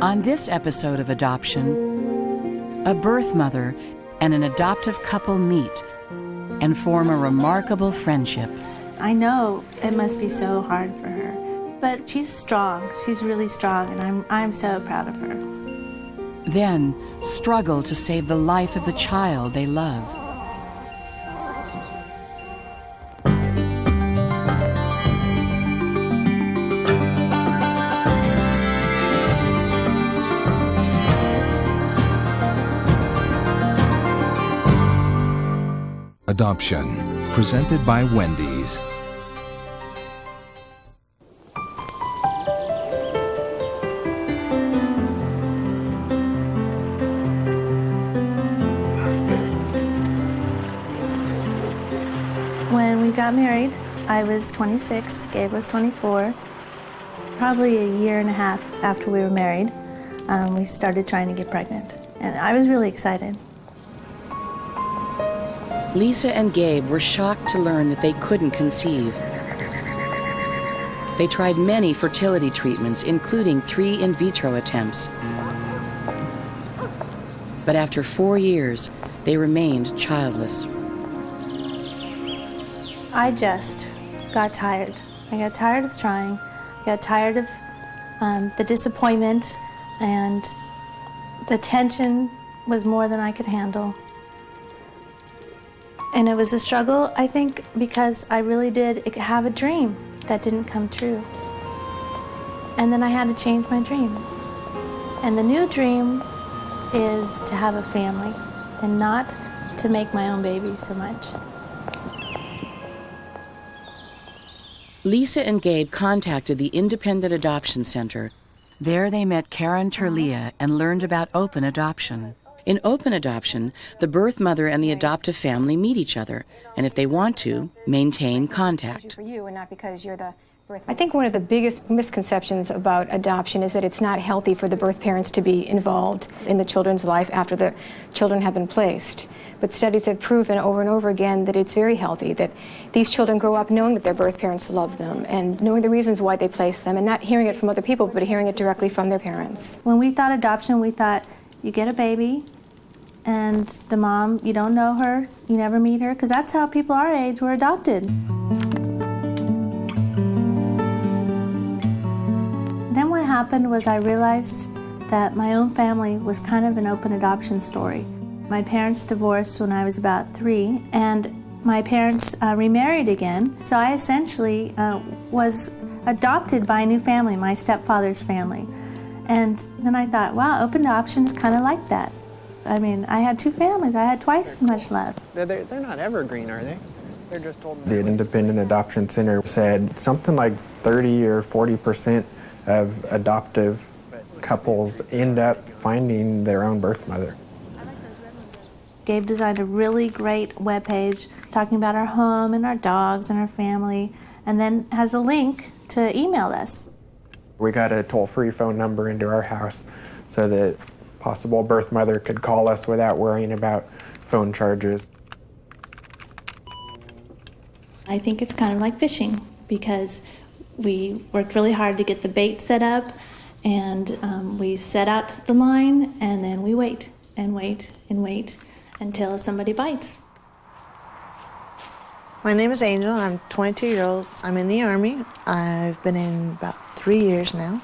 On this episode of Adoption, a birth mother and an adoptive couple meet and form a remarkable friendship. I know it must be so hard for her, but she's strong. She's really strong, and I'm so proud of her. Then struggle to save the life of the child they love. Adoption, presented by Wendy's. When we got married, I was 26, Gabe was 24. Probably a year and a half after we were married, we started trying to get pregnant, and I was really excited. Lisa and Gabe were shocked to learn that they couldn't conceive. They tried many fertility treatments, including 3 in vitro attempts. But after 4 years, they remained childless. I just got tired. I got tired of trying, got tired of the disappointment, and the tension was more than I could handle. And it was a struggle, I think, because I really did have a dream that didn't come true. And then I had to change my dream. And the new dream is to have a family and not to make my own baby so much. Lisa and Gabe contacted the Independent Adoption Center. There they met Karen Terlia and learned about open adoption. In open adoption, the birth mother and the adoptive family meet each other, and if they want to, maintain contact. I think one of the biggest misconceptions about adoption is that it's not healthy for the birth parents to be involved in the children's life after the children have been placed. But studies have proven over and over again that it's very healthy, that these children grow up knowing that their birth parents love them and knowing the reasons why they placed them, and not hearing it from other people, but hearing it directly from their parents. When we thought adoption, we thought, you get a baby, and the mom, you don't know her, you never meet her, because that's how people our age were adopted. Then what happened was I realized that my own family was kind of an open adoption story. My parents divorced when I was about 3, and my parents remarried again, so I essentially was adopted by a new family, my stepfather's family. And then I thought, wow, open adoption is kind of like that. I mean, I had 2 families. I had twice as much love. They're not evergreen, are they? They're just told. The Independent Adoption Center said something like 30 or 40% of adoptive couples end up finding their own birth mother. Gabe designed a really great webpage talking about our home and our dogs and our family, and then has a link to email us. We got a toll-free phone number into our house so that possible birth mother could call us without worrying about phone charges. I think it's kind of like fishing, because we worked really hard to get the bait set up, and we set out the line, and then we wait and wait and wait until somebody bites. My name is Angel. I'm 22 years old. I'm in the Army. I've been in about 3 years now.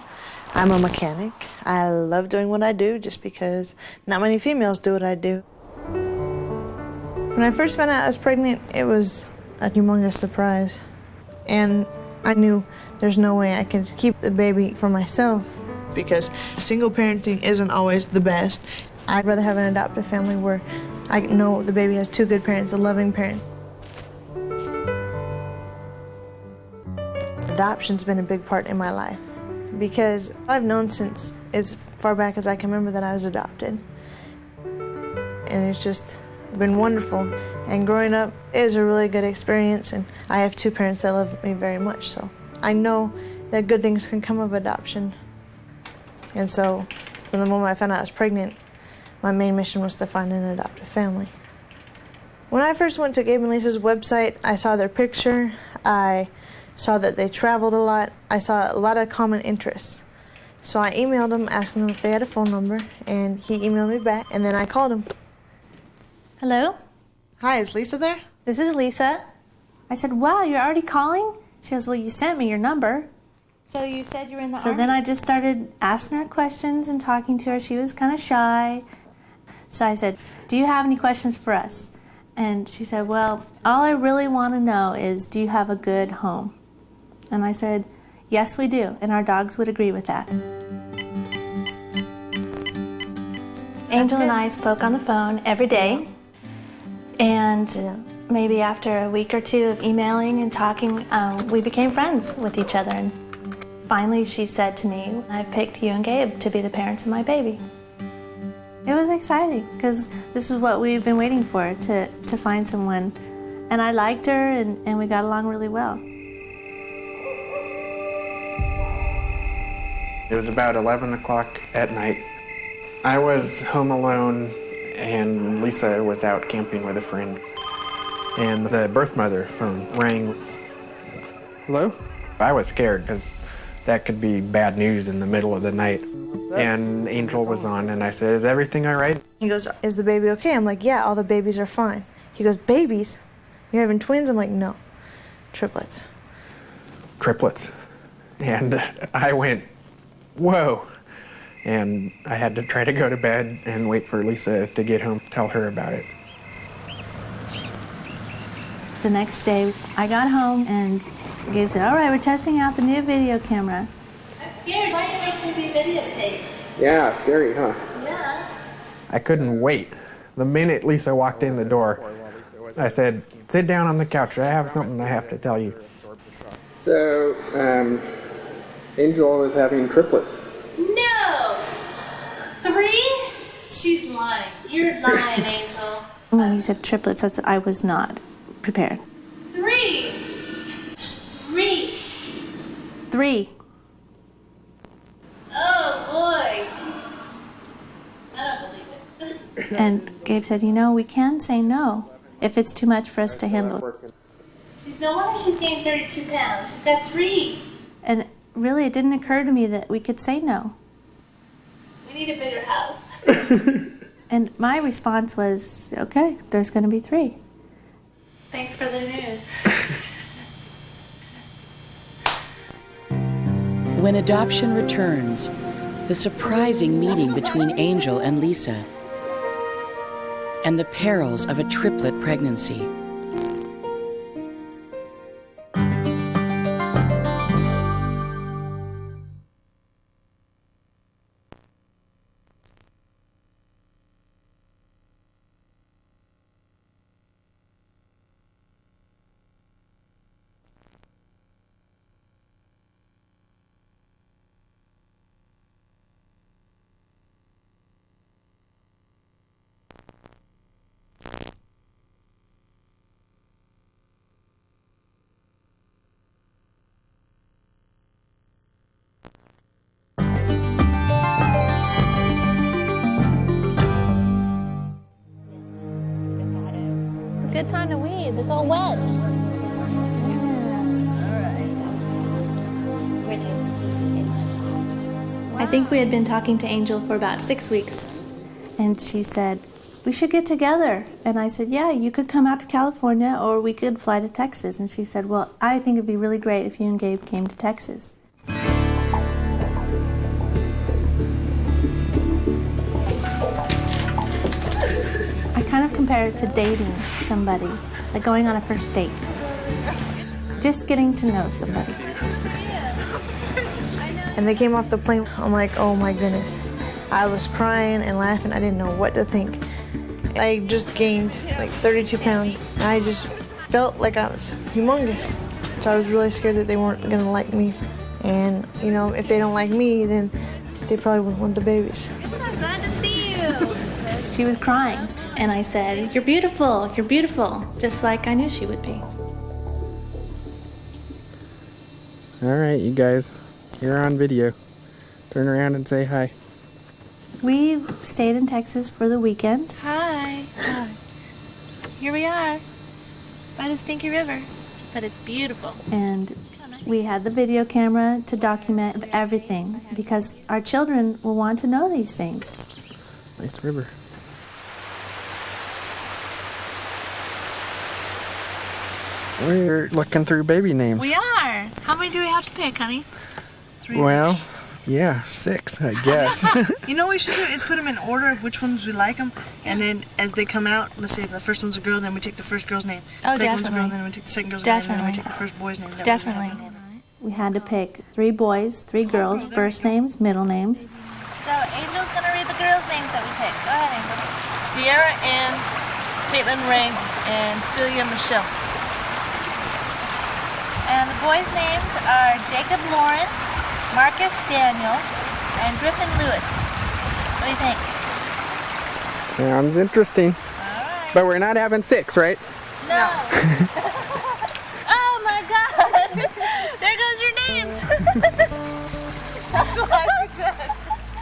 I'm a mechanic. I love doing what I do just because not many females do what I do. When I first found out I was pregnant, it was a humongous surprise. And I knew there's no way I could keep the baby for myself, because single parenting isn't always the best. I'd rather have an adoptive family where I know the baby has 2 good parents, loving parents. Adoption's been a big part in my life, because I've known since as far back as I can remember that I was adopted. And it's just been wonderful. And growing up is a really good experience, and I have 2 parents that love me very much, so I know that good things can come of adoption. And so from the moment I found out I was pregnant, my main mission was to find an adoptive family. When I first went to Gabe and Lisa's website, I saw their picture. I saw that they traveled a lot. I saw a lot of common interests. So I emailed him asking him if they had a phone number, and he emailed me back, and then I called him. Hello? Hi, is Lisa there? This is Lisa. I said, wow, you're already calling? She goes, well, you sent me your number. So you said you were in the So Army? then I just started asking her questions and talking to her. She was kind of shy. So I said, do you have any questions for us? And she said, well, all I really want to know is, do you have a good home? And I said, yes, we do. And our dogs would agree with that. Angel and I spoke on the phone every day. And maybe after a week or two of emailing and talking, we became friends with each other. And finally, she said to me, I've picked you and Gabe to be the parents of my baby. It was exciting because this was what we've been waiting for, to find someone. And I liked her, and we got along really well. It was about 11 o'clock at night. I was home alone, and Lisa was out camping with a friend. And the birth mother phone rang. Hello? I was scared because that could be bad news in the middle of the night. And Angel was on, and I said, is everything all right? He goes, is the baby okay? I'm like, yeah, all the babies are fine. He goes, babies? You're having twins? I'm like, no, triplets. Triplets. And I went, whoa. And I had to try to go to bed and wait for Lisa to get home, tell her about it. The next day, I got home, and Gabe said, all right, we're testing out the new video camera. I'm scared. Why are you making me be videotaped? Yeah, scary, huh? Yeah. I couldn't wait. The minute Lisa walked in the door, I said, sit down on the couch. I have something I have to tell you. So, Angel is having triplets. No! 3? She's lying. You're lying, Angel. When he said triplets, I was not prepared. 3! 3! 3. Oh, boy. I don't believe it. And Gabe said, you know, we can say no if it's too much for us to handle. She's no wonder she's gained 32 pounds. She's got 3. And really, it didn't occur to me that we could say no. We need a bigger house. And my response was, okay, there's going to be 3. Thanks for the news. When adoption returns, the surprising meeting between Angel and Lisa, and the perils of a triplet pregnancy. Good time to weed. It's all wet. I think we had been talking to Angel for about 6 weeks. And she said, we should get together. And I said, yeah, you could come out to California or we could fly to Texas. And she said, well, I think it'd be really great if you and Gabe came to Texas. I kind of compare it to dating somebody, like going on a first date. Just getting to know somebody. And they came off the plane. I'm like, oh my goodness. I was crying and laughing. I didn't know what to think. I just gained like 32 pounds. And I just felt like I was humongous. So I was really scared that they weren't gonna like me. And you know, if they don't like me, then they probably wouldn't want the babies. I'm glad to see you. She was crying. And I said, you're beautiful, just like I knew she would be. All right, you guys, you're on video. Turn around and say hi. We stayed in Texas for the weekend. Hi. Hi. Here we are by the Stinky River, but it's beautiful. And We had the video camera to document everything because our children will want to know these things. Nice river. We're looking through baby names. We are. How many do we have to pick, honey? 3. Well, yeah, 6, I guess. You know what we should do is put them in order of which ones we like them, and then as they come out, let's say if the first one's a girl, then we take the first girl's name. Oh, Second one's a girl, definitely. then we take the second girl's name, and then we Definitely. take the first boy's name. That way we Definitely. have it in order. We had to pick 3 boys, 3 girls, first names, middle names. So Angel's gonna read the girls' names that we picked. Go ahead, Angel. Sierra Ann, Caitlin Ray, and Celia Michelle. And the boys' names are Jacob Lauren, Marcus Daniel, and Griffin Lewis. What do you think? Sounds interesting. Alright. But we're not having 6, right? No. Oh my God! There goes your names. That's what I said.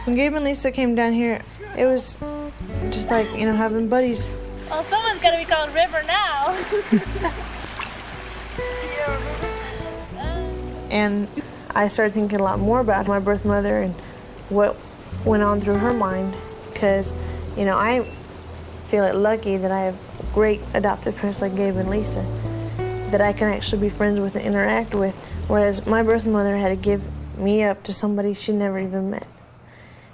When Gabe and Lisa came down here, it was just like, you know, having buddies. Well, someone's gonna be called River now. And I started thinking a lot more about my birth mother and what went on through her mind, because, you know, I feel it lucky that I have great adoptive parents like Gabe and Lisa that I can actually be friends with and interact with, whereas my birth mother had to give me up to somebody she never even met.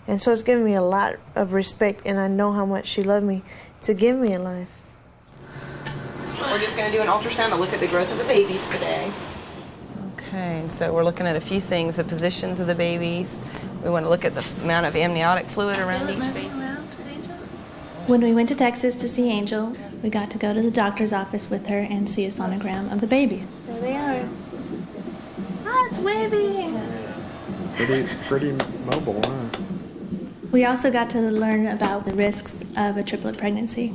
And so it's given me a lot of respect, and I know how much she loved me to give me a life. We're just going to do an ultrasound to look at the growth of the babies today. Okay, so we're looking at a few things, the positions of the babies. We want to look at the amount of amniotic fluid around each baby. When we went to Texas to see Angel, we got to go to the doctor's office with her and see a sonogram of the babies. There they are. Ah, it's waving! Pretty mobile, huh? We also got to learn about the risks of a triplet pregnancy.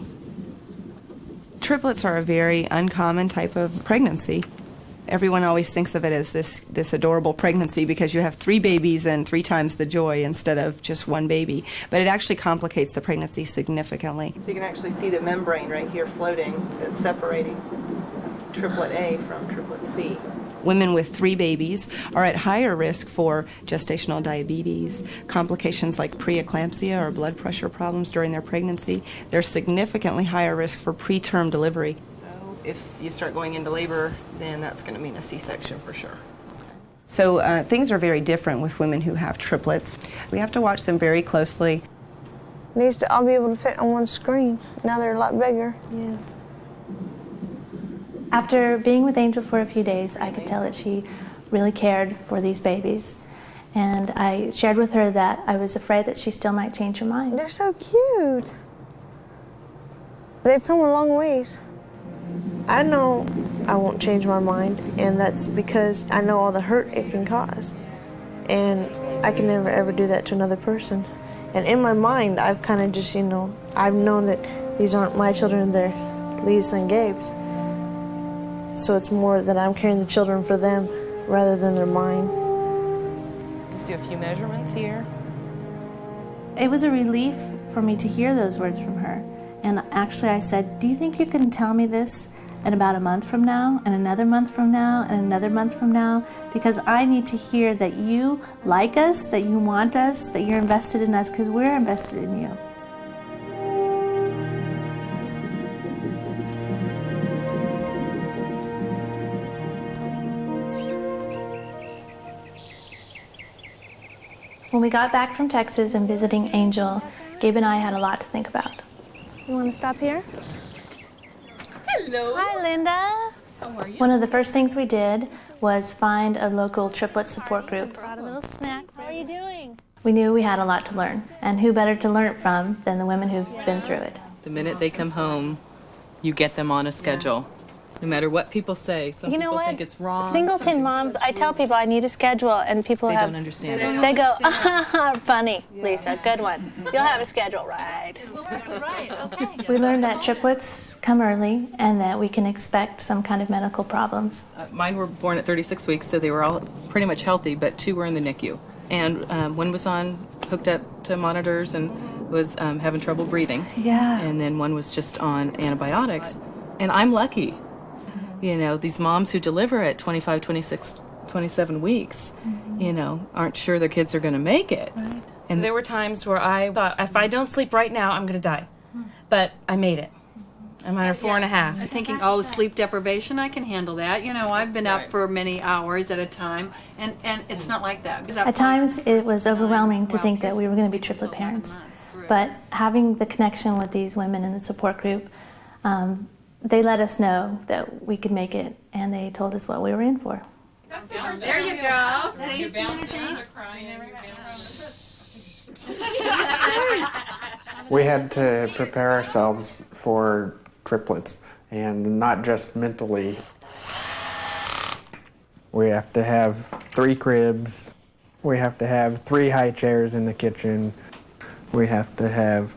Triplets are a very uncommon type of pregnancy. Everyone always thinks of it as this adorable pregnancy because you have 3 babies and 3 times the joy instead of just 1 baby. But it actually complicates the pregnancy significantly. So you can actually see the membrane right here floating that's separating triplet A from triplet C. Women with 3 babies are at higher risk for gestational diabetes, complications like preeclampsia or blood pressure problems during their pregnancy. They're significantly higher risk for preterm delivery. If you start going into labor, then that's going to mean a C-section for sure. So things are very different with women who have triplets. We have to watch them very closely. They used to all be able to fit on one screen. Now they're a lot bigger. Yeah. After being with Angel for a few days, I could tell that she really cared for these babies. And I shared with her that I was afraid that she still might change her mind. They're so cute. They've come a long ways. I know I won't change my mind, and that's because I know all the hurt it can cause. And I can never ever do that to another person. And in my mind, I've kind of just, you know, I've known that these aren't my children, they're Lisa and Gabe's. So it's more that I'm carrying the children for them rather than they're mine. Just do a few measurements here. It was a relief for me to hear those words from her. And actually I said, do you think you can tell me this in about a month from now, and another month from now, and another month from now? Because I need to hear that you like us, that you want us, that you're invested in us, because we're invested in you. When we got back from Texas and visiting Angel, Gabe and I had a lot to think about. You want to stop here? Hello. Hi, Linda. How are you? One of the first things we did was find a local triplet support group. Brought a little snack. How are you doing? We knew we had a lot to learn, and who better to learn it from than the women who've been through it. The minute they come home, you get them on a schedule. No matter what people say, some You know people what? think it's wrong. Singleton moms, I tell people I need a schedule, and people They have. don't understand. They go, funny, Lisa, good one. You'll have a schedule, right? Right, okay. We learned that triplets come early and that we can expect some kind of medical problems. Mine were born at 36 weeks, so they were all pretty much healthy, but 2 were in the NICU. And one was hooked up to monitors and was having trouble breathing. Yeah. And then one was just on antibiotics. And I'm lucky. You know, these moms who deliver at 25, 26 27 weeks, aren't sure their kids are going to make it. Right. And there were times where I thought, if I don't sleep right now, I'm going to die. But I made it. I'm under 4.5. I'm thinking, sleep deprivation, I can handle that. I've been up for many hours at a time, and it's not like that. At times, it was overwhelming to think that we were going to be triplet parents. But having the connection with these women in the support group, they let us know that we could make it, and they told us what we were in for. There you go. See? We had to prepare ourselves for triplets, and not just mentally. We have to have 3 cribs. We have to have 3 high chairs in the kitchen. We have to have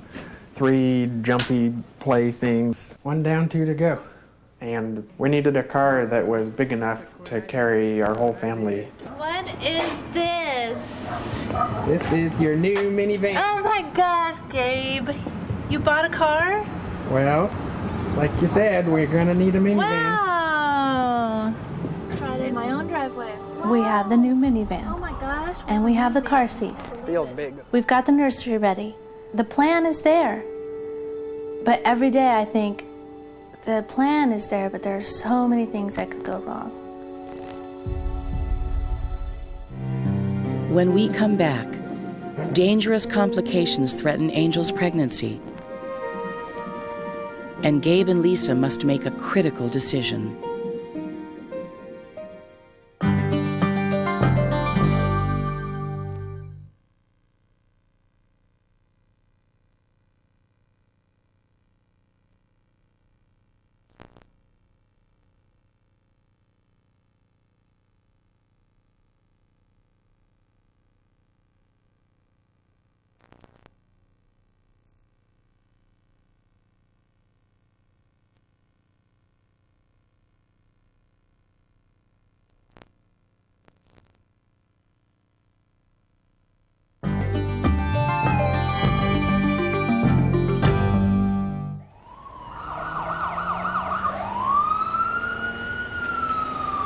3 jumpy playthings. 1 down, 2 to go. And we needed a car that was big enough to carry our whole family. What is this? This is your new minivan. Oh my God, Gabe. You bought a car? Well, like you said, we're gonna need a minivan. Wow. Try it in my own driveway. Wow. We have the new minivan. Oh my gosh. And we have the car seats. Feels big. We've got the nursery ready. The plan is there. But every day I think, the plan is there, but there are so many things that could go wrong. When we come back, dangerous complications threaten Angel's pregnancy, and Gabe and Lisa must make a critical decision.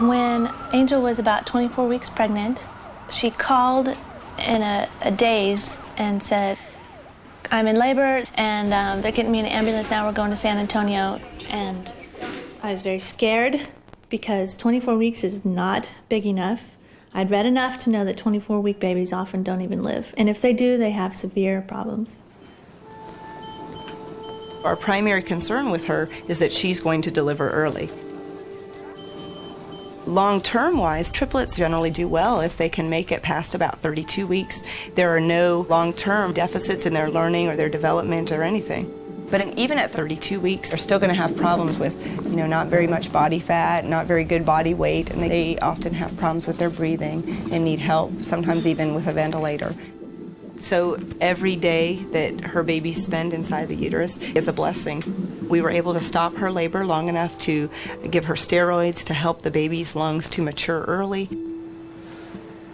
When Angel was about 24 weeks pregnant, she called in a daze and said, I'm in labor and they're getting me in an ambulance now, we're going to San Antonio. And I was very scared because 24 weeks is not big enough. I'd read enough to know that 24-week babies often don't even live. And if they do, they have severe problems. Our primary concern with her is that she's going to deliver early. Long-term wise, triplets generally do well if they can make it past about 32 weeks. There are no long-term deficits in their learning or their development or anything. But even at 32 weeks, they're still going to have problems with, not very much body fat, not very good body weight, and they often have problems with their breathing and need help, sometimes even with a ventilator. So every day that her babies spend inside the uterus is a blessing. We were able to stop her labor long enough to give her steroids to help the baby's lungs to mature early.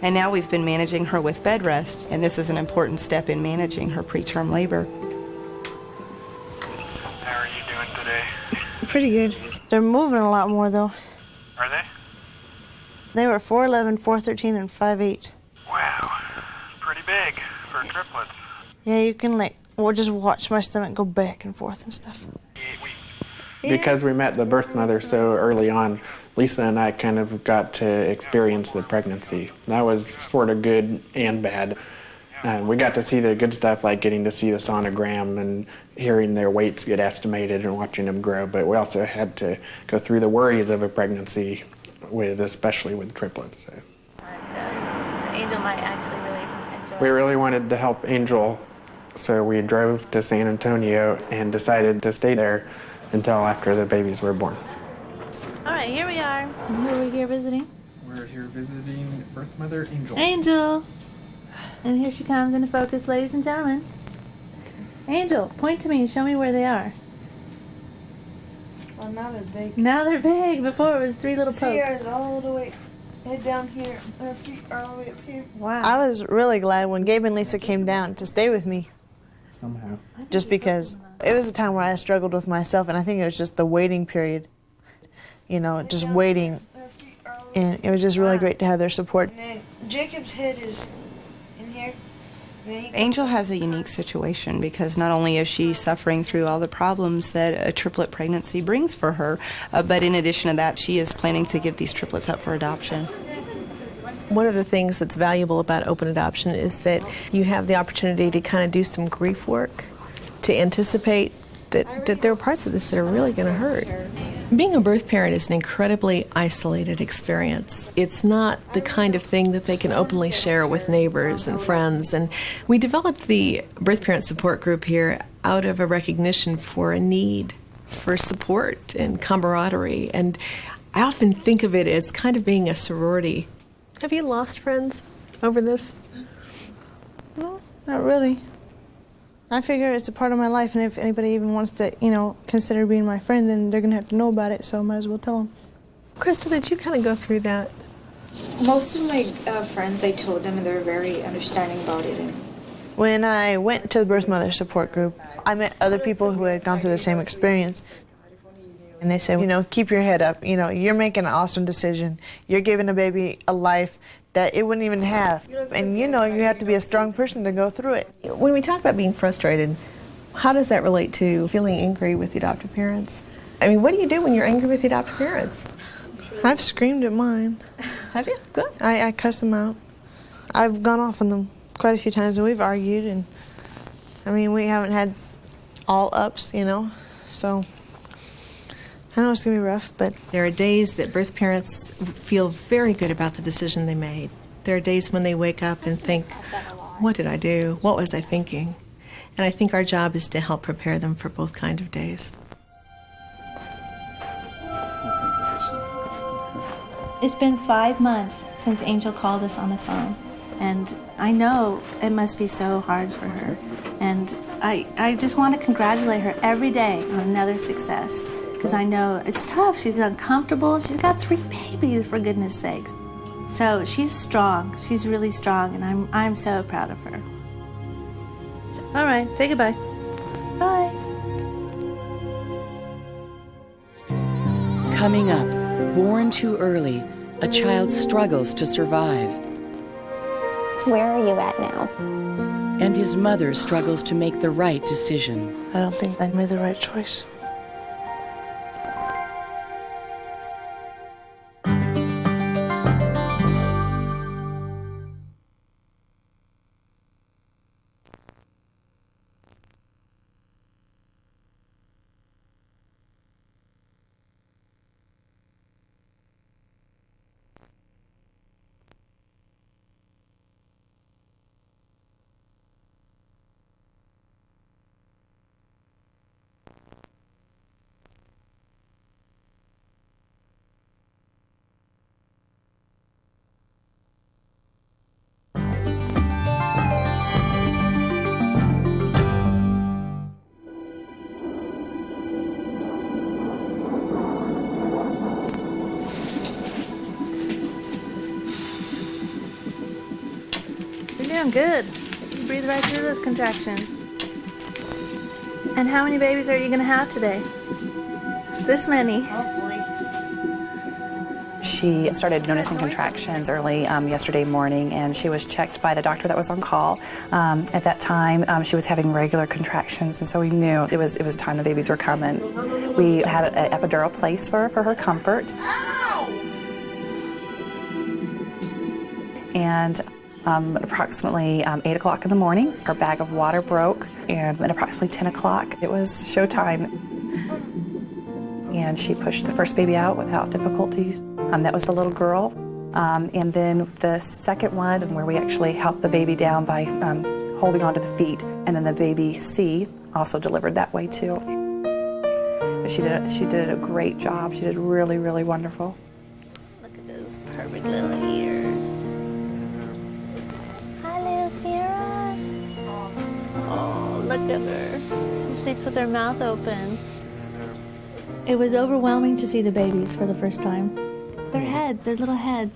And now we've been managing her with bed rest, and this is an important step in managing her preterm labor. How are you doing today? Pretty good. They're moving a lot more, though. Are they? They were 4'11", 4'13", and 5'8". Wow. Pretty big for triplets. Yeah, you can just watch my stomach go back and forth and stuff. Because we met the birth mother so early on, Lisa and I kind of got to experience the pregnancy. That was sort of good and bad. We got to see the good stuff, like getting to see the sonogram and hearing their weights get estimated and watching them grow, but we also had to go through the worries of a pregnancy, especially with triplets. So. Angel might actually really enjoy it. We really wanted to help Angel, so we drove to San Antonio and decided to stay there until after the babies were born. All right, here we are. Who are we here visiting? We're here visiting birth mother Angel. Angel! And here she comes into focus, ladies and gentlemen. Angel, point to me and show me where they are. Well, now they're big. Now they're big. Before it was 3 little pokes. Sierra's all the way head down here. Her feet are all the way up here. Wow. I was really glad when Gabe and Lisa came down to stay with me. Somehow. Just because it was a time where I struggled with myself, and I think it was just the waiting period. Just waiting. And it was just really great to have their support. And then Jacob's head is in here. Angel has a unique situation because not only is she suffering through all the problems that a triplet pregnancy brings for her, but in addition to that, she is planning to give these triplets up for adoption. One of the things that's valuable about open adoption is that you have the opportunity to kind of do some grief work, to anticipate that there are parts of this that are really going to hurt. Being a birth parent is an incredibly isolated experience. It's not the kind of thing that they can openly share with neighbors and friends. And we developed the birth parent support group here out of a recognition for a need for support and camaraderie. And I often think of it as kind of being a sorority. Have you lost friends over this? No, not really. I figure it's a part of my life, and if anybody even wants to, consider being my friend, then they're going to have to know about it, so I might as well tell them. Crystal, did you kind of go through that? Most of my friends, I told them, and they were very understanding about it. When I went to the birth mother support group, I met other people who had gone through the same experience. And they said, keep your head up. You're making an awesome decision. You're giving a baby a life that it wouldn't even have. And you have to be a strong person to go through it. When we talk about being frustrated, how does that relate to feeling angry with the adoptive parents? I mean, what do you do when you're angry with the adoptive parents? I've screamed at mine. Have you? Good. I cuss them out. I've gone off on them quite a few times, and we've argued, and we haven't had all ups, so I know it's going to be rough, but there are days that birth parents feel very good about the decision they made. There are days when they wake up and think, what did I do? What was I thinking? And I think our job is to help prepare them for both kinds of days. It's been 5 months since Angel called us on the phone, and I know it must be so hard for her. And I just want to congratulate her every day on another success. Because I know it's tough. She's uncomfortable. She's got 3 babies, for goodness sakes. So she's strong. She's really strong, and I'm so proud of her. All right, say goodbye. Bye. Coming up, born too early, a child struggles to survive. Where are you at now? And his mother struggles to make the right decision. I don't think I made the right choice. You're doing good. You breathe right through those contractions. And how many babies are you going to have today? This many. Hopefully. She started noticing contractions early yesterday morning, and she was checked by the doctor that was on call. At that time, she was having regular contractions, and so we knew it was time the babies were coming. We had an epidural placed for her comfort. And approximately 8 o'clock in the morning, her bag of water broke, and at approximately 10 o'clock, it was showtime. And she pushed the first baby out without difficulties. That was the little girl. And then the second one, where we actually helped the baby down by holding onto the feet. And then the baby C also delivered that way too. But she did a great job. She did really, really wonderful. Look at those perfect little ears. Hi, little Sierra. Oh, look at her. She sleeps with her mouth open. It was overwhelming to see the babies for the first time. Their heads, their little heads.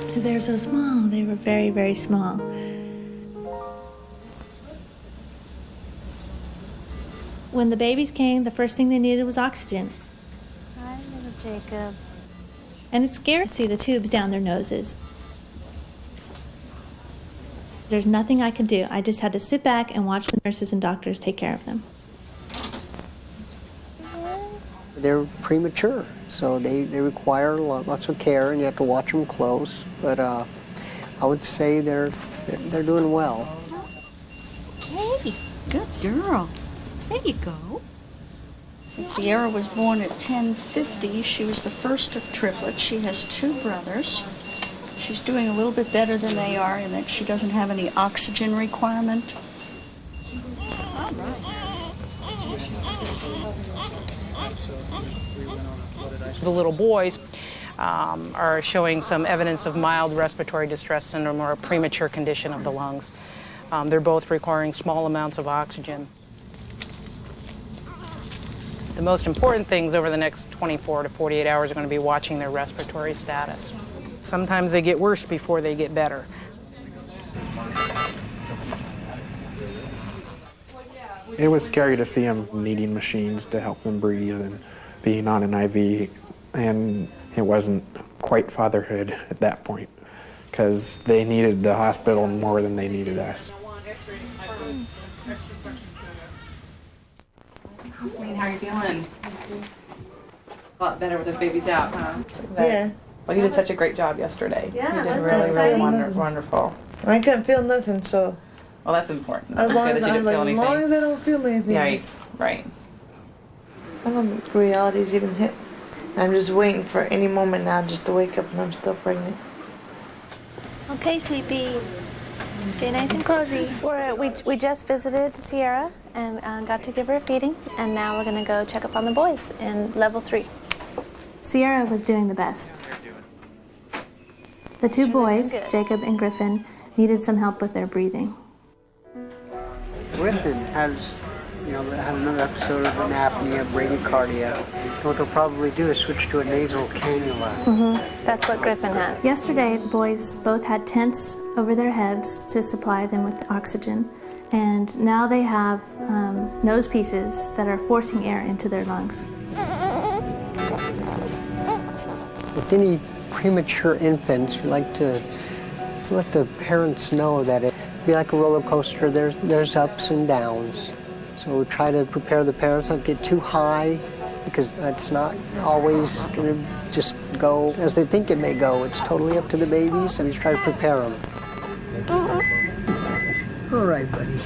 Because they were so small. They were very, very small. When the babies came, the first thing they needed was oxygen. Hi, little Jacob. And it's scary to see the tubes down their noses. There's nothing I could do. I just had to sit back and watch the nurses and doctors take care of them. They're premature, so they require lots of care, and you have to watch them close. But I would say they're doing well. Hey, good girl. There you go. Since Sierra was born at 10:50, she was the first of triplets. She has 2 brothers. She's doing a little bit better than they are in that she doesn't have any oxygen requirement. All right. The little boys are showing some evidence of mild respiratory distress syndrome or a premature condition of the lungs. They're both requiring small amounts of oxygen. The most important things over the next 24 to 48 hours are going to be watching their respiratory status. Sometimes they get worse before they get better. It was scary to see them needing machines to help them breathe and being on an IV, and it wasn't quite fatherhood at that point because they needed the hospital more than they needed us. How are you feeling? A lot better with the babies out, huh? Yeah. Well, you did such a great job yesterday. Yeah, you did wasn't really, that really exciting? wonderful. I couldn't feel nothing, so. Well, that's important. As That's long good as that you didn't feel anything. as long as I don't feel anything. Right, right. I don't think reality's even hit. I'm just waiting for any moment now just to wake up and I'm still pregnant. Okay, sweet pea. Stay nice and cozy. We just visited Sierra and got to give her a feeding, and now we're going to go check up on the boys in level 3. Sierra was doing the best. The 2 boys, Jacob and Griffin, needed some help with their breathing. Griffin has, had another episode of an apnea, bradycardia. What they'll probably do is switch to a nasal cannula. That's what Griffin has. Yesterday, the boys both had tents over their heads to supply them with oxygen, and now they have nose pieces that are forcing air into their lungs. With any premature infants, we like to let the parents know that it'd be like a roller coaster. There's ups and downs. So we try to prepare the parents not to get too high, because it's not always going to just go as they think it may go. It's totally up to the babies, and we try to prepare them. All right, buddy.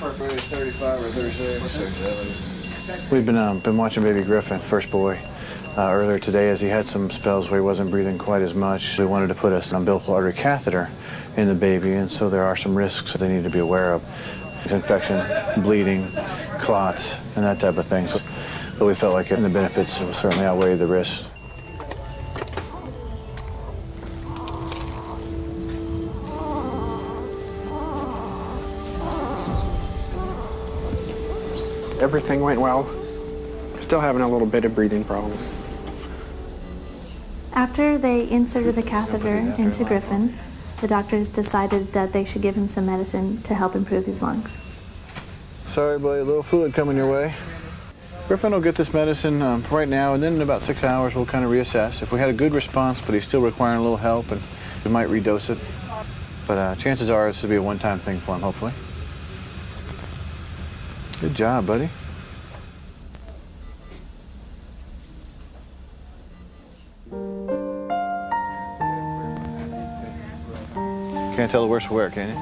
35 or 36. We've been watching baby Griffin, first boy, earlier today as he had some spells where he wasn't breathing quite as much. We wanted to put an umbilical artery catheter in the baby, and so there are some risks that they need to be aware of. Infection, bleeding, clots, and that type of thing. But we felt like the benefits certainly outweighed the risks. Everything went well. Still having a little bit of breathing problems. After they inserted the catheter into Griffin, the doctors decided that they should give him some medicine to help improve his lungs. Sorry, buddy, a little fluid coming your way. Griffin will get this medicine right now, and then in about 6 hours we'll kind of reassess. If we had a good response, but he's still requiring a little help, and we might redose it. But chances are this will be a one-time thing for him, hopefully. Good job, buddy. Can't tell the worse for wear, can you?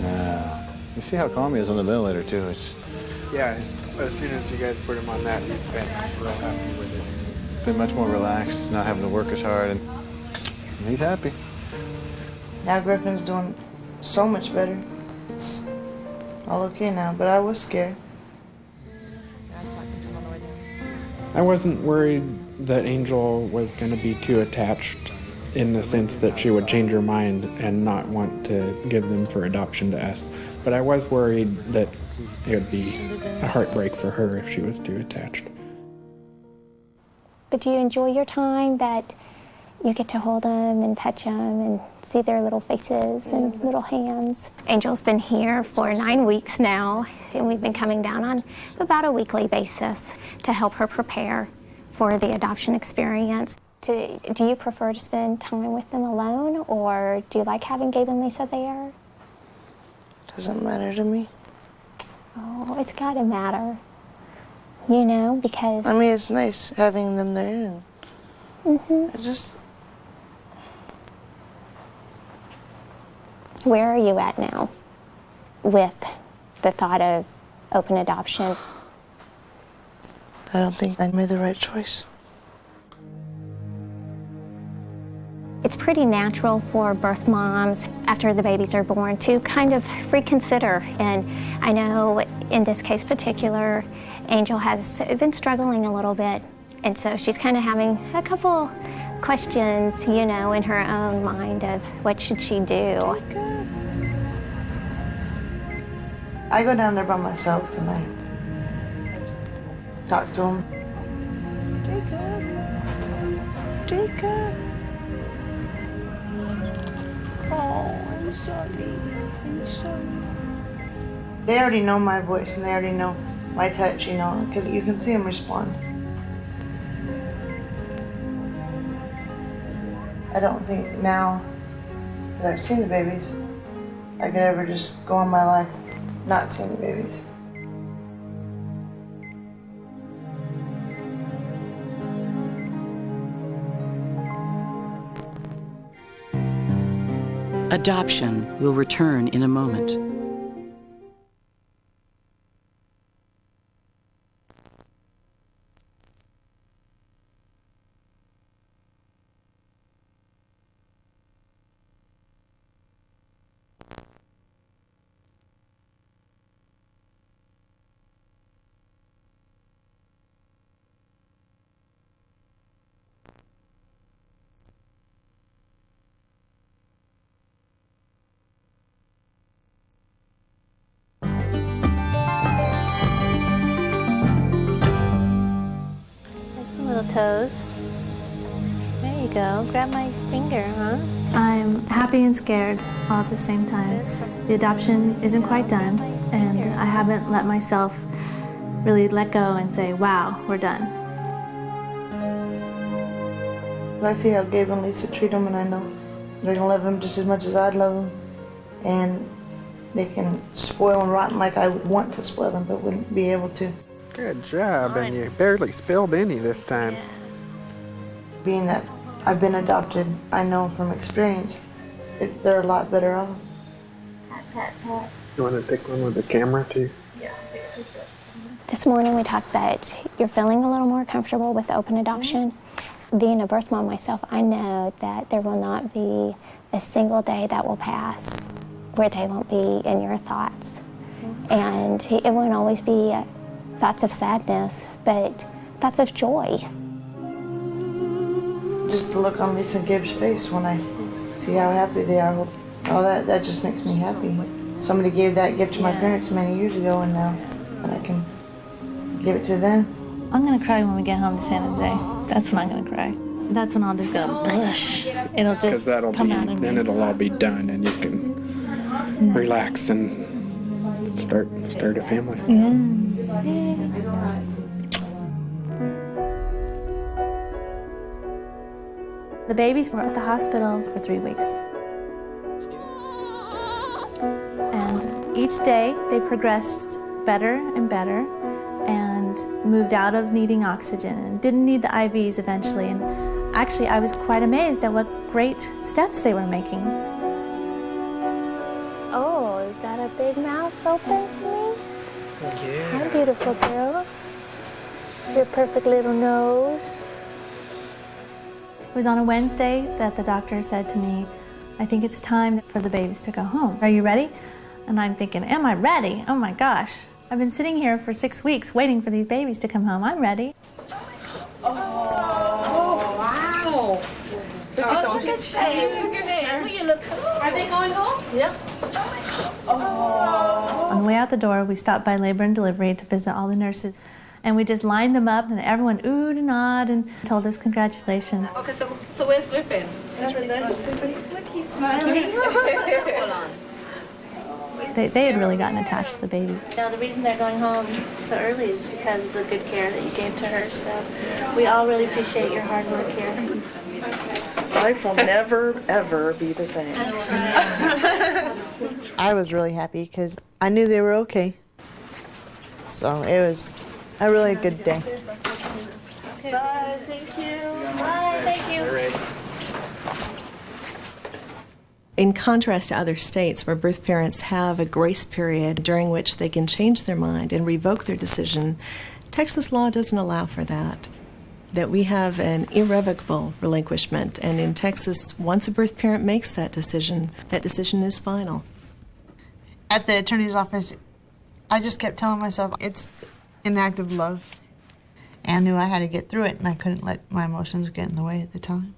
No. You see how calm he is on the ventilator, too. Yeah, as soon as you guys put him on that, he's been real happy with it. Been much more relaxed, not having to work as hard, and he's happy. Now Griffin's doing so much better. It's all okay now, but I was scared. I wasn't worried that Angel was going to be too attached in the sense that she would change her mind and not want to give them for adoption to us. But I was worried that it would be a heartbreak for her if she was too attached. But do you enjoy your time that you get to hold them and touch them and see their little faces and little hands? Angel's been here for 9 weeks now, and we've been coming down on about a weekly basis to help her prepare for the adoption experience. Do you prefer to spend time with them alone, or do you like having Gabe and Lisa there? Doesn't matter to me. Oh, it's got to matter, you know, because... I mean, it's nice having them there. And I just... Where are you at now with the thought of open adoption? I don't think I made the right choice. It's pretty natural for birth moms, after the babies are born, to kind of reconsider. And I know in this case particular, Angel has been struggling a little bit. And so she's kind of having a couple questions, you know, in her own mind of what should she do. I go down there by myself and I talk to him. Jacob. Oh, I'm sorry. I'm sorry. They already know my voice and they already know my touch, you know, because you can see them respond. I don't think now that I've seen the babies, I could ever just go on my life not seeing the babies. Adoption will return in a moment. Toes. There you go. Grab my finger, huh? I'm happy and scared all at the same time. The adoption isn't quite done, and I haven't let myself really let go and say, wow, we're done. I see how Gabe and Lisa treat them, and I know they're gonna love him just as much as I'd love him. And they can spoil and rotten like I would want to spoil them, but wouldn't be able to. Good job, and you barely spilled any this time. Being that I've been adopted, I know from experience they're a lot better off. You want to take one with the camera too? Yeah, take a picture. This morning we talked that you're feeling a little more comfortable with open adoption. Being a birth mom myself, I know that there will not be a single day that will pass where they won't be in your thoughts. And it won't always be thoughts of sadness, but thoughts of joy. Just the look on Lisa and Gabe's face when I see how happy they are, oh, that just makes me happy. Somebody gave that gift to my parents many years ago, and now I can give it to them. I'm gonna cry when we get home to San Jose. That's when I'm gonna cry. That's when I'll just go, blush. It'll just come out of me. Then it'll all be done, and you can relax and start a family. The babies were at the hospital for 3 weeks. And each day they progressed better and better and moved out of needing oxygen and didn't need the IVs eventually. And actually, I was quite amazed at what great steps they were making. Oh, is that a big mouth open for me? Yeah. Hi, beautiful girl. Your perfect little nose. It was on a Wednesday that the doctor said to me, I think it's time for the babies to go home. Are you ready? And I'm thinking, am I ready? Oh my gosh. I've been sitting here for 6 weeks waiting for these babies to come home. I'm ready. Oh, wow. Look at your head. Will you look cool? Are they going home? Yep. On the way out the door, we stopped by Labor and Delivery to visit all the nurses. And we just lined them up, and everyone oohed and awed and told us congratulations. Okay, so where's Griffin? Look, he's smiling. Hold on. They had really gotten attached to the babies. The reason they're going home so early is because of the good care that you gave to her. So we all really appreciate your hard work here. Life will never, ever be the same. That's right. I was really happy because I knew they were okay. So it was a really good day. Bye, thank you. Bye, thank you. All right. In contrast to other states where birth parents have a grace period during which they can change their mind and revoke their decision, Texas law doesn't allow for that. That we have an irrevocable relinquishment, and in Texas, once a birth parent makes that decision is final. At the attorney's office, I just kept telling myself it's an act of love. And I knew I had to get through it, and I couldn't let my emotions get in the way at the time.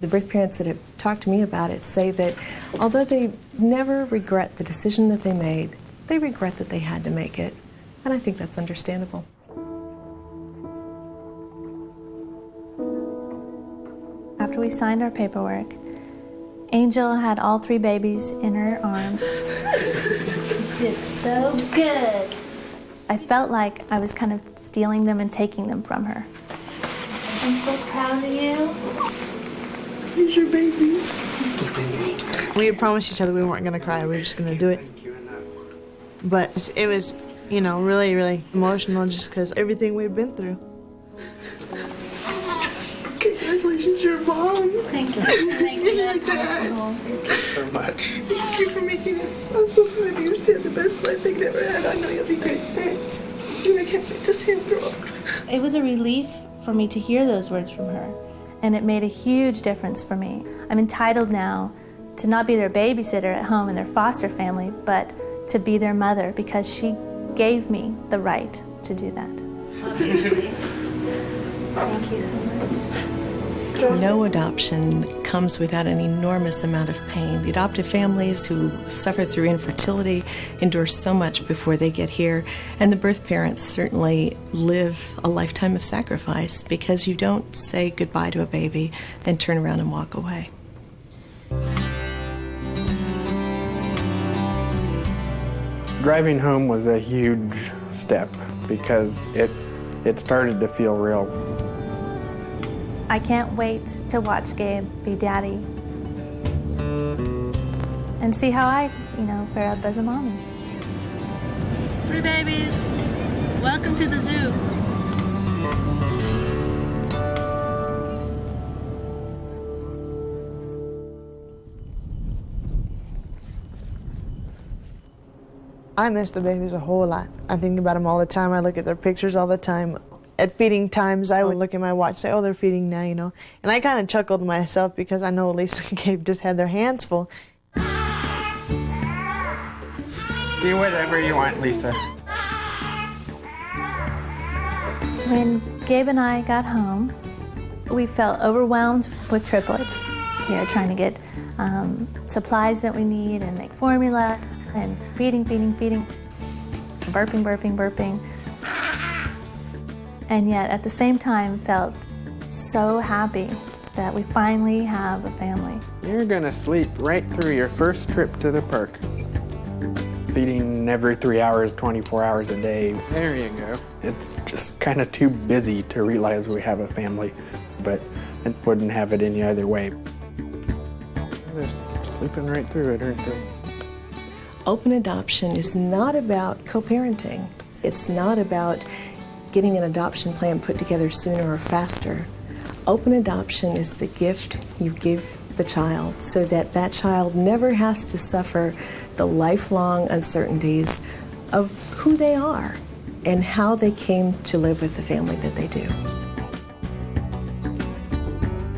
The birth parents that have talked to me about it say that although they never regret the decision that they made, they regret that they had to make it. And I think that's understandable. After we signed our paperwork, Angel had all 3 babies in her arms. You did so good. I felt like I was kind of stealing them and taking them from her. I'm so proud of you. Here's your babies. We had promised each other we weren't going to cry. We were just going to do it. But it was, really, really emotional just because everything we'd been through. Congratulations, your mom. Thank you. Thank you, Dad. Thank you so much. Thank you for making it possible for my babies to have the best life they could ever have. I know you'll be great parents. And I can't wait to see them grow up. It was a relief for me to hear those words from her, and it made a huge difference for me. I'm entitled now to not be their babysitter at home in their foster family, but to be their mother because she gave me the right to do that. Obviously. Thank you so much. No adoption comes without an enormous amount of pain. The adoptive families who suffer through infertility endure so much before they get here, and the birth parents certainly live a lifetime of sacrifice because you don't say goodbye to a baby and turn around and walk away. Driving home was a huge step because it started to feel real. I can't wait to watch Gabe be daddy and see how I, fare up as a mommy. 3 babies. Welcome to the zoo. I miss the babies a whole lot. I think about them all the time. I look at their pictures all the time. At feeding times, I would look at my watch and say, oh, they're feeding now, And I kind of chuckled to myself because I know Lisa and Gabe just had their hands full. Do whatever you want, Lisa. When Gabe and I got home, we felt overwhelmed with triplets. Trying to get supplies that we need and make formula and feeding, burping. And yet, at the same time, felt so happy that we finally have a family. You're gonna sleep right through your first trip to the park. Feeding every 3 hours, 24 hours a day. There you go. It's just kind of too busy to realize we have a family, but I wouldn't have it any other way. They're sleeping right through it, aren't they? Open adoption is not about co-parenting. It's not about getting an adoption plan put together sooner or faster. Open adoption is the gift you give the child so that that child never has to suffer the lifelong uncertainties of who they are and how they came to live with the family that they do.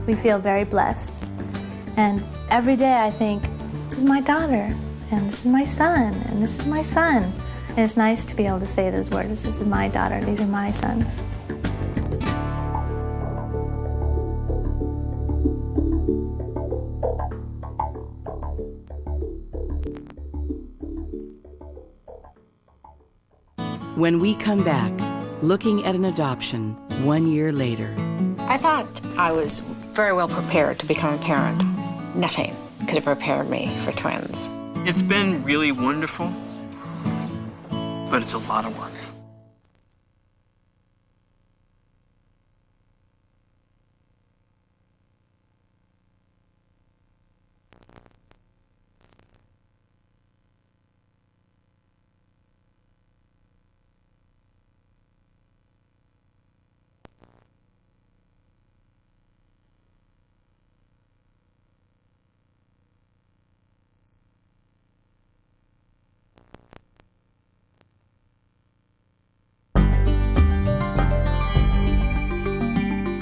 We feel very blessed. And every day I think, this is my daughter, and this is my son, and this is my son. And it's nice to be able to say those words. This is my daughter, these are my sons. When we come back, looking at an adoption 1 year later. I thought I was very well prepared to become a parent. Nothing could have prepared me for twins. It's been really wonderful, but it's a lot of work.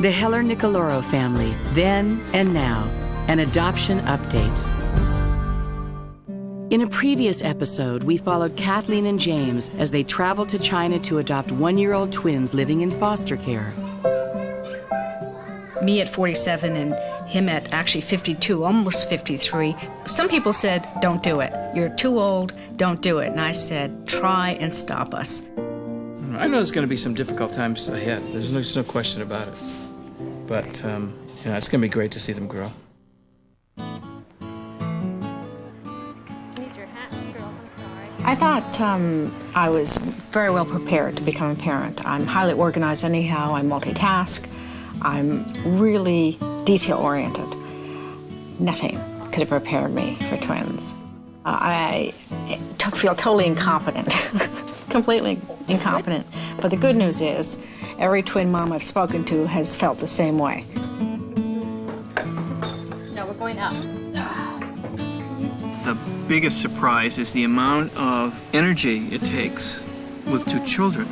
The Heller-Nicoloro family, then and now, an adoption update. In a previous episode, we followed Kathleen and James as they traveled to China to adopt one-year-old twins living in foster care. Me at 47 and him at actually 52, almost 53. Some people said, don't do it. You're too old, don't do it. And I said, try and stop us. I know there's going to be some difficult times ahead. There's no question about it. But, it's going to be great to see them grow. I thought I was very well prepared to become a parent. I'm highly organized anyhow. I multitask. I'm really detail-oriented. Nothing could have prepared me for twins. I feel totally incompetent, completely incompetent. But the good news is, every twin mom I've spoken to has felt the same way. No, we're going up. The biggest surprise is the amount of energy it takes with two children.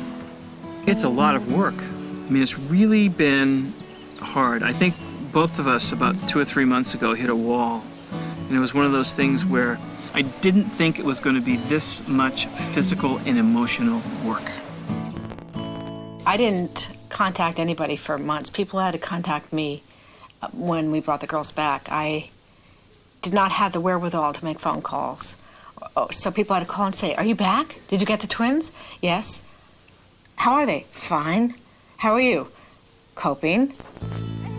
It's a lot of work. I mean, it's really been hard. I think both of us about 2 or 3 months ago hit a wall. And it was one of those things where I didn't think it was going to be this much physical and emotional work. I didn't contact anybody for months. People had to contact me when we brought the girls back. I did not have the wherewithal to make phone calls. So people had to call and say, are you back? Did you get the twins? Yes. How are they? Fine. How are you? Coping.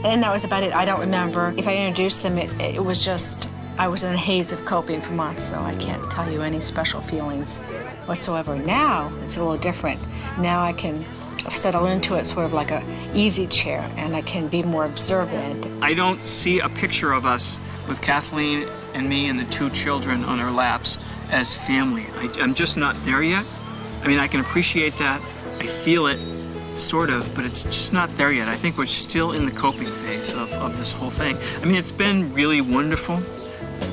And that was about it. I don't remember. If I introduced them, it was just, I was in a haze of coping for months, so I can't tell you any special feelings whatsoever. Now, it's a little different. Now I can settle into it sort of like a easy chair, and I can be more observant. I don't see a picture of us with Kathleen and me and the two children on our laps as family. I'm just not there yet. I mean, I can appreciate that. I feel it, sort of, but it's just not there yet. I think we're still in the coping phase of this whole thing. I mean, it's been really wonderful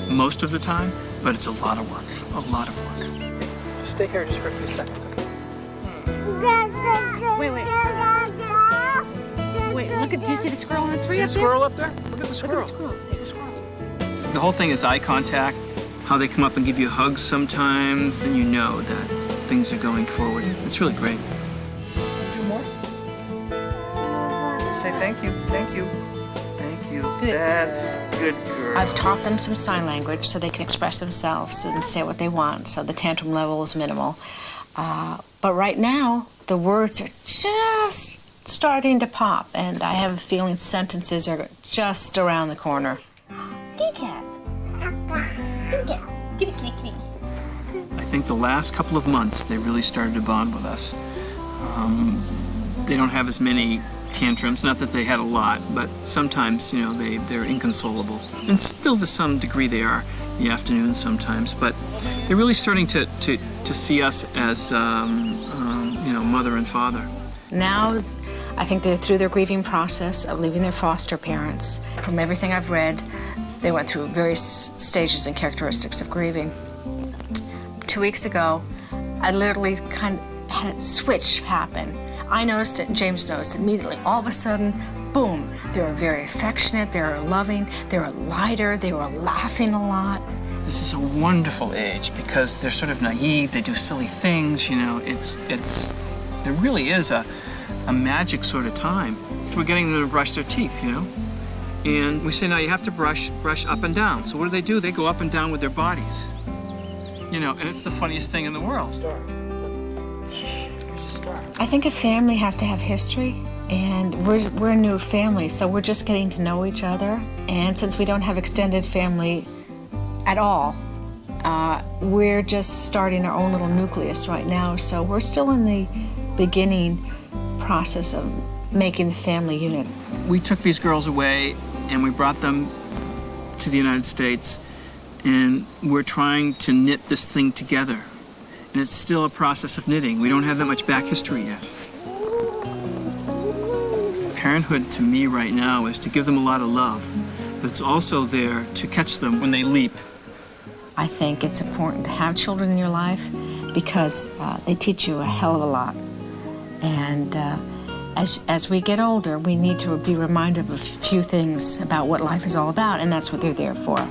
most of the time, but it's a lot of work, a lot of work. Just stay here just for a few seconds, okay? Wait, look at, do you see the squirrel on the tree See up the there? squirrel up there? Look at the squirrel. Look at the squirrel. Take the squirrel. The whole thing is eye contact, how they come up and give you hugs sometimes, and you know that things are going forward. It's really great. Do more? Say thank you, thank you, thank you. Good. That's good girl. I've taught them some sign language so they can express themselves and say what they want, so the tantrum level is minimal. But right now, the words are just starting to pop, and I have a feeling sentences are just around the corner. Kitty cat. Kitty cat. Kitty, kitty, kitty. I think the last couple of months, they really started to bond with us. They don't have as many tantrums, not that they had a lot, but sometimes, you know, they're inconsolable. And still to some degree they are in the afternoon sometimes, but they're really starting to see us as, you know, mother and father. Now, I think they're through their grieving process of leaving their foster parents. From everything I've read, they went through various stages and characteristics of grieving. 2 weeks ago, I literally kind of had a switch happen. I noticed it and James noticed it immediately. All of a sudden, boom, they were very affectionate, they were loving, they were lighter, they were laughing a lot. This is a wonderful age because they're sort of naive, they do silly things, you know, it really is a magic sort of time. We're getting them to brush their teeth, you know? And we say, no, you have to brush up and down. So what do? They go up and down with their bodies. You know, and it's the funniest thing in the world. I think a family has to have history, and we're a new family, so we're just getting to know each other. And since we don't have extended family at all, we're just starting our own little nucleus right now, so we're still in the beginning process of making the family unit. We took these girls away and we brought them to the United States, and we're trying to knit this thing together. And it's still a process of knitting. We don't have that much back history yet. Parenthood to me right now is to give them a lot of love, but it's also there to catch them when they leap. I think it's important to have children in your life because they teach you a hell of a lot. And as we get older, we need to be reminded of a few things about what life is all about, and that's what they're there for.